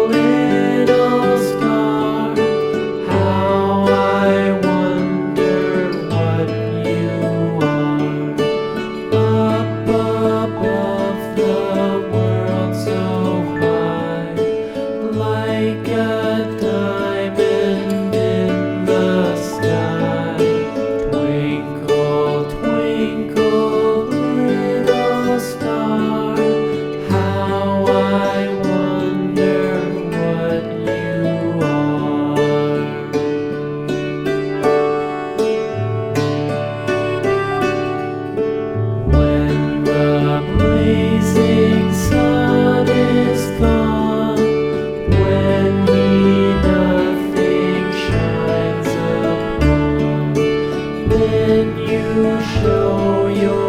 little star, how I wonder what you are. Up above the world so high, like a diamond in the sky. Twinkle, twinkle, little star, how I wonder what you are. When the blazing sun is gone, when he nothing shines upon, then you show your